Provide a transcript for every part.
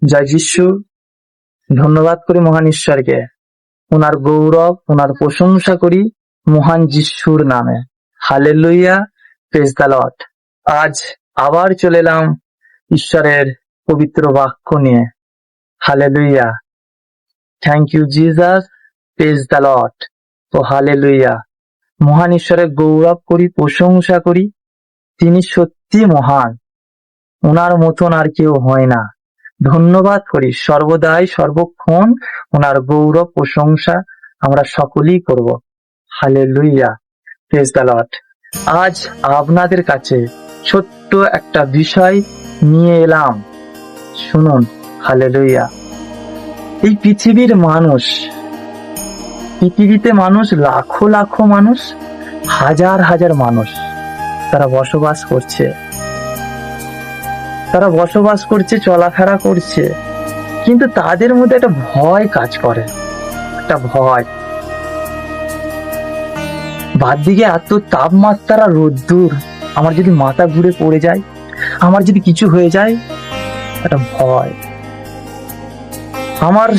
জয় যিশু। ধন্যবাদ করি মহান ঈশ্বরকে, ওনার গৌরব, ওনার প্রশংসা করি মহান যিশুর নামে। Hallelujah, praise the Lord. আজ আবার চলে এলাম ঈশ্বরের পবিত্র বাক্য নিয়ে। Hallelujah, thank you Jesus, praise the Lord. তো হালেলুয়া, মহান ঈশ্বরের গৌরব করি, প্রশংসা করি। তিনি সত্যি মহান, ওনার মতন আর কেউ হয় না। ধন্যবাদ করি সর্বদাই সর্বক্ষণ ওনার গৌরব প্রশংসা আমরা সকলেই করব। Hallelujah, praise the Lord. আজ আপনাদের কাছে ছোট্ট একটা বিষয় নিয়ে এলাম, শুনুন। হালেলুয়া। এই পৃথিবীর মানুষ, পৃথিবীতে মানুষ লাখো লাখো মানুষ, হাজার হাজার মানুষ তারা বসবাস করছে, চলাফেরা করছে, কিন্তু তাদের মধ্যে একটা ভয় কাজ করে, একটা ভয়। বাদদিকে এত তাপমাত্রা, রোদ্দুর, আমার যদি মাথা ঘুরে পড়ে যায়, আমার যদি কিছু হয়ে যায়, একটা ভয়। আমার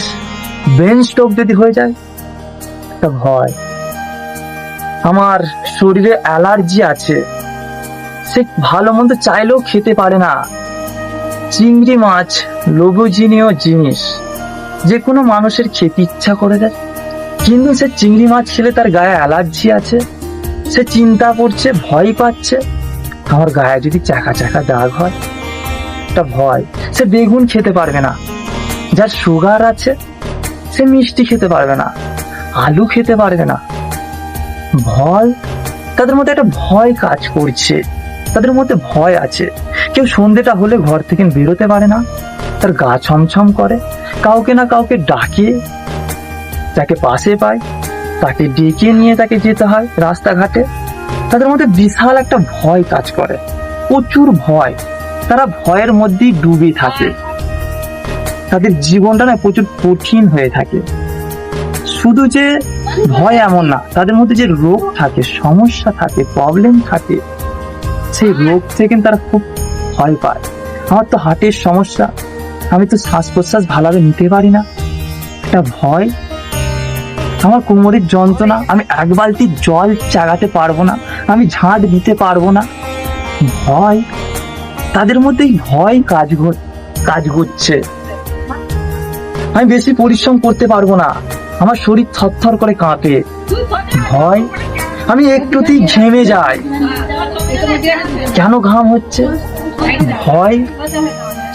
ব্রেন স্ট্রোক যদি হয়ে যায়, একটা ভয়। আমার শরীরে অ্যালার্জি আছে, সে ভালো মন্দ চাইলেও খেতে পারে না। চিংড়ি মাছ লোভনীয় জিনিস, যে কোনো মানুষের খেতে ইচ্ছা করে দেয়, কিন্তু সে চিংড়ি মাছ খেলে তার গায়ে অ্যালার্জি আছে, সে চিন্তা করছে, ভয় পাচ্ছে, আমার গায়ে যদি চাকা চাকা দাগ হয়, একটা ভয়। সে বেগুন খেতে পারবে না, যার সুগার আছে সে মিষ্টি খেতে পারবে না, আলু খেতে পারবে না। ভয়, তাদের মধ্যে একটা ভয় কাজ করছে, তাদের মধ্যে ভয় আছে। কেউ সন্ধ্যেটা হলে ঘর থেকে বেরোতে পারে না, তার গা ছমছম করে, কাউকে না কাউকে ডাকে, যাকে পাশে পায় তাকে ডেকে নিয়ে তাকে যেতে হয় রাস্তাঘাটে। তাদের মধ্যে বিশাল একটা ভয় কাজ করে, প্রচুর ভয়। তারা ভয়ের মধ্যেই ডুবে থাকে, তাদের জীবনটা না প্রচুর কঠিন হয়ে থাকে। শুধু যে ভয় এমন না, তাদের মধ্যে যে রোগ থাকে, সমস্যা থাকে, প্রবলেম থাকে, সেই রোগ থেকে তারা খুব ভয় পায়। আমার তো হার্টের সমস্যা, আমি তো শ্বাস প্রশ্বাস ভালোভাবে নিতে পারি না, একটা ভয়। আমার কোমরের যন্ত্রণা, আমি এক বালতি জল চাগাতে পারবো না, আমি ঝাঁট দিতে পারবো না, ভয়। তাদের মধ্যে ভয় কাজ করছে। আমি বেশি পরিশ্রম করতে পারবো না, আমার শরীর থরথর করে কাঁপে, ভয়। আমি একটুতেই ঘেমে যাই, কেন ঘাম হচ্ছে, ভয়।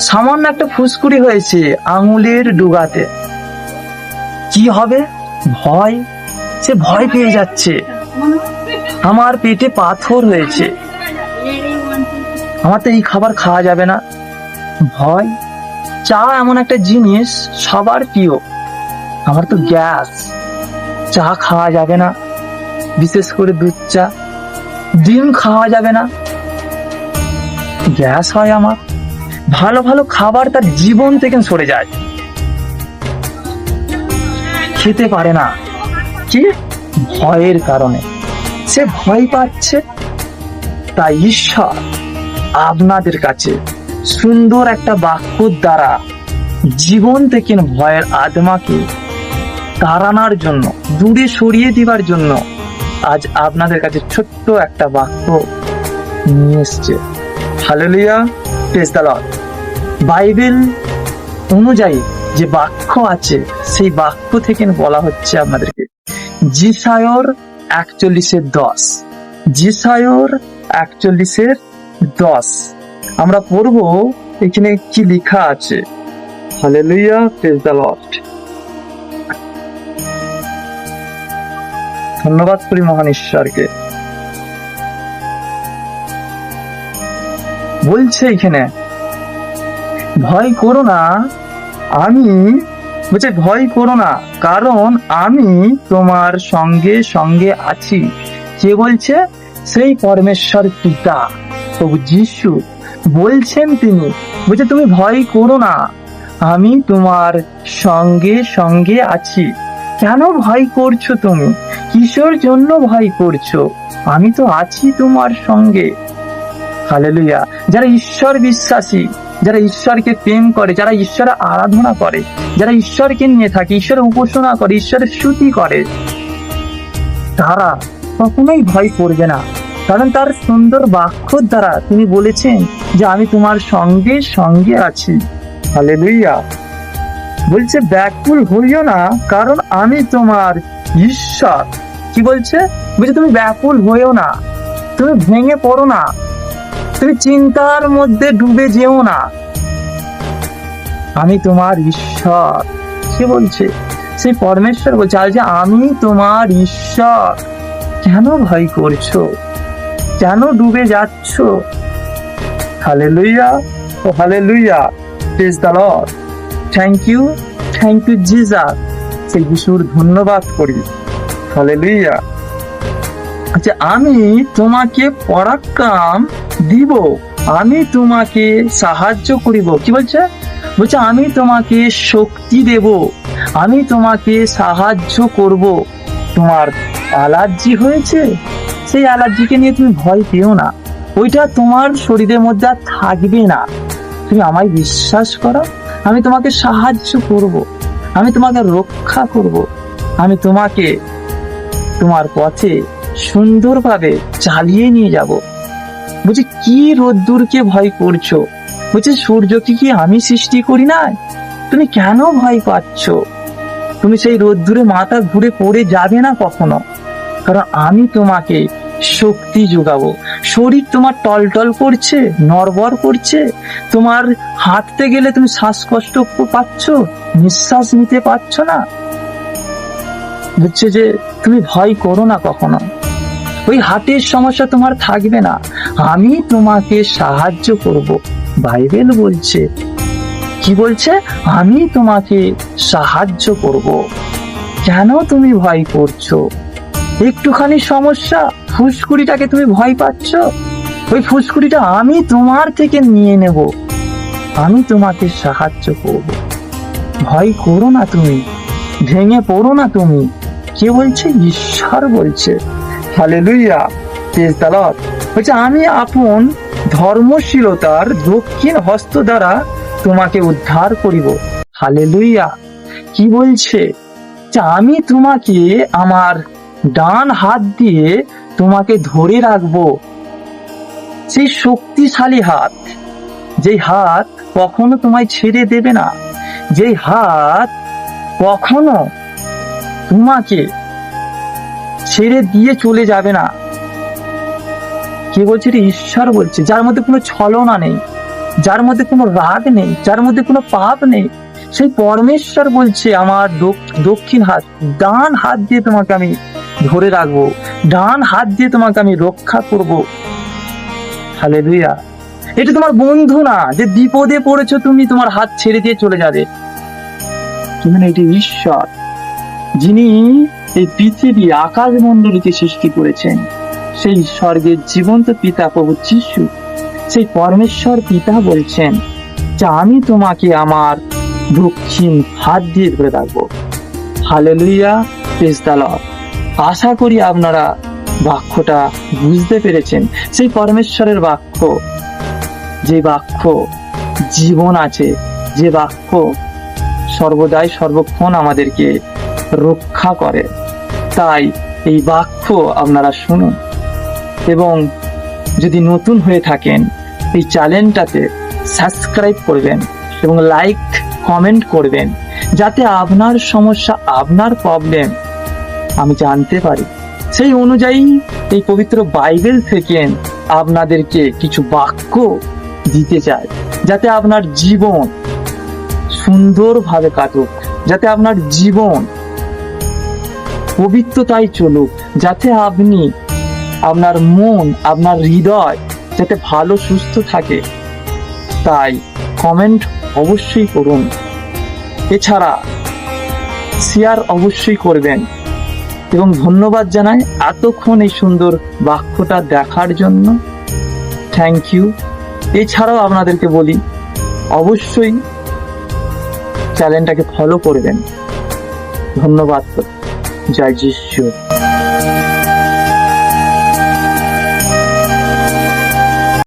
সামান্য একটা ফুসকুড়ি হয়েছে আঙুলের ডুগাতে, কি হবে, ভয়। সে ভয় পেয়ে যাচ্ছে। আমার পেটে পাথর হয়েছে, আমার তো এই খাবার খাওয়া যাবে না, ভয়। চা এমন একটা জিনিস সবার প্রিয়, আমার তো গ্যাস, চা খাওয়া যাবে না, বিশেষ করে দুধ চা। ডিম খাওয়া যাবে না, গ্যাস হয় আমার। ভালো ভালো খাবার তার জীবন থেকে সরে যায়, খেতে পারে না, কি, ভয়ের কারণে। সে ভয় পাচ্ছে। তাই ঈশ্বর আপনাদের কাছে সুন্দর একটা বাক্য দ্বারা জীবন থেকে ভয়ের আত্মাকে তাড়ানোর জন্য, দূরে সরিয়ে দিবার জন্য আজ আপনাদের কাছে ছোট্ট একটা বাক্য নিয়ে এসছে। Hallelujah, praise the Lord. Bible অনুযায়ী যে বাক্য আছে, সেই বাক্য থেকে বলা হচ্ছে আপনাদেরকে যেসায়ার 41:10। যেসায়ার 41:10 আমরা পড়বো। এখানে কি লেখা আছে? Hallelujah, praise the Lord. ধন্যবাদ করি মহান ঈশ্বরকে। বলছে এখানে, ভয় করো না, ভয় করো না, কারণ আমি তোমার সঙ্গে সঙ্গে আছি। কে বলছে? সেই পরমেশ্বর পিতা প্রভু যিশু বলছেন। তিনি বলছে তুমি ভয় করো না, আমি তোমার সঙ্গে সঙ্গে আছি। কেন ভয় করছো তুমি? কিসের জন্য ভয় করছো? আমি তো আছি তোমার সঙ্গে। হালেলুয়া। যারা ঈশ্বর বিশ্বাসী যারা ঈশ্বরকে প্রেম করে, যারা ঈশ্বরের আরাধনা করে, যারা ঈশ্বরকে নিয়ে থাকে, ঈশ্বরের উপাসনা করে, ঈশ্বরের স্তুতি করে, তারা কখনোই ভয় করবে না। কারণ তার সুন্দর বাক্যর দ্বারা তিনি বলেছেন যে আমি তোমার সঙ্গে সঙ্গে আছি। হালেলুয়া। বলছে ব্যাকুল হইও না, কারণ আমি তোমার ঈশ্বর। কি বলছে? বলছে তুমি ব্যাকুল হইও না, তুমি ভেঙে পড়ো না, তুমি চিন্তার মধ্যে ডুবে যেও না, আমি তোমার ঈশ্বর। সে বলছে, সেই পরমেশ্বর বলছে আজ যে আমি তোমার ঈশ্বর। কেন ভয় করছো? কেন ডুবে যাচ্ছ? Hallelujah, oh hallelujah, praise the Lord. Thank you Jesus. সেই যিশুর ধন্যবাদ করি। হালেলুয়া। আচ্ছা, আমি তোমাকে পরাক্রম দিব, আমি তোমাকে সাহায্য করিব। কি বলছে? বলছে আমি তোমাকে শক্তি দেব, আমি তোমাকে সাহায্য করব। তোমার অ্যালার্জি হয়েছে, সেই অ্যালার্জিকে নিয়ে তুমি ভয় পেও না, ওইটা তোমার শরীরের মধ্যে আর থাকবে না। তুমি আমায় বিশ্বাস করো, আমি তোমাকে সাহায্য করব, আমি তোমাকে রক্ষা করব, আমি তোমাকে তোমার পথে সুন্দরভাবে চালিয়ে নিয়ে যাব। বলছি কি রোদ্দুরকে ভয় করছো? বলছে সূর্যকে কি আমি সৃষ্টি করি না? তুমি কেন ভয় পাচ্ছ? তুমি সেই রোদ্দুরে মাথা ঘুরে পড়ে যাবে না কখনো, কারণ আমি তোমাকে শক্তি যোগাবো। শরীর তোমার টলটল করছে, নড়বড় করছে, তোমার হাঁটতে গেলে তুমি শ্বাসকষ্ট পাচ্ছ, নিঃশ্বাস নিতে পারছো না, বুঝছে যে তুমি ভয় করো না কখনো, ওই হার্টের সমস্যা তোমার থাকবে না, আমি তোমাকে সাহায্য করব। বাইবেল বলছে, কি বলছে? আমি তোমাকে সাহায্য করব। কেন তুমি ভয় করছো? একটুখানি সমস্যা, ফুসকুড়িটাকে তুমি ভয় পাচ্ছ, ওই ফুসকুড়িটা আমি তোমার থেকে নিয়ে নেব, আমি তোমাকে সাহায্য করব। ভয় করো না, তুমি ভেঙে পড়ো না তুমি। কে বলছে? ঈশ্বর বলছে। Hallelujah, praise the Lord. বলছে আমি আপন ধর্মশীলতার দক্ষিণ হস্ত দ্বারা তোমাকে উদ্ধার করিব। হালেলুয়া। কি বলছে? যে আমি তোমাকে আমার ডান হাত দিয়ে তোমাকে ধরে রাখবো। সেই শক্তিশালী হাত, যেই হাত কখনো তোমায় ছেড়ে দেবে না, যেই হাত কখনো তোমাকে ছেড়ে দিয়ে চলে যাবে না। কে বলছে? ঈশ্বর বলছে, যার মধ্যে কোনো ছলনা নেই, যার মধ্যে কোনো রাগ নেই, যার মধ্যে কোনো পাপ নেই, সেই পরমেশ্বর বলছে আমার দক্ষিণ হাত, ডান হাত দিয়ে তোমাকে আমি ধরে রাখবো, ডান হাত দিয়ে তোমাকে আমি রক্ষা করব। হালেলুয়া। এটা তোমার বন্ধু না যে বিপদে পড়েছো তুমি তোমার হাত ছেড়ে দিয়ে চলে যাবে, কিন্তু এটি ঈশ্বর, যিনি এই পৃথিবী আকাশ মণ্ডলীকে সৃষ্টি করেছেন। সেই স্বর্গের জীবন্ত পিতা প্রভু যিশু, সেই পরমেশ্বর পিতা বলছেন যে আমি তোমাকে আমার দক্ষিণ হাত দিয়ে ধরে রাখবো। Hallelujah, praise the Lord. আশা করি আপনারা বাক্যটা বুঝতে পেরেছেন। সেই পরমেশ্বরের বাক্য, যে বাক্য জীবন আছে, যে বাক্য সর্বদাই সর্বক্ষণ আমাদেরকে রক্ষা করে। তাই এই বাক্য আপনারা শুনুন, এবং যদি নতুন হয়ে থাকেন এই চ্যানেলটাতে সাবস্ক্রাইব করবেন এবং লাইক কমেন্ট করবেন, যাতে আপনার সমস্যা, আপনার প্রবলেম আমি জানতে পারি। সেই অনুযায়ী এই পবিত্র বাইবেল থেকে আপনাদেরকে কিছু বাক্য দিতে চাই, যাতে আপনার জীবন সুন্দরভাবে কাটুক, যাতে আপনার জীবন পবিত্রতায় চলুক, যাতে আপনি, আপনার মন, আপনার হৃদয় যাতে ভালো সুস্থ থাকে। তাই কমেন্ট অবশ্যই করুন, এছাড়া শেয়ার অবশ্যই করবেন, এবং ধন্যবাদ জানাই এতক্ষণ এই সুন্দর বাক্যটা দেখার জন্য। Thank you. এছাড়াও আপনাদেরকে বলি অবশ্যই চ্যানেলটাকে ফলো করবেন। ধন্যবাদ। জয় যিশু।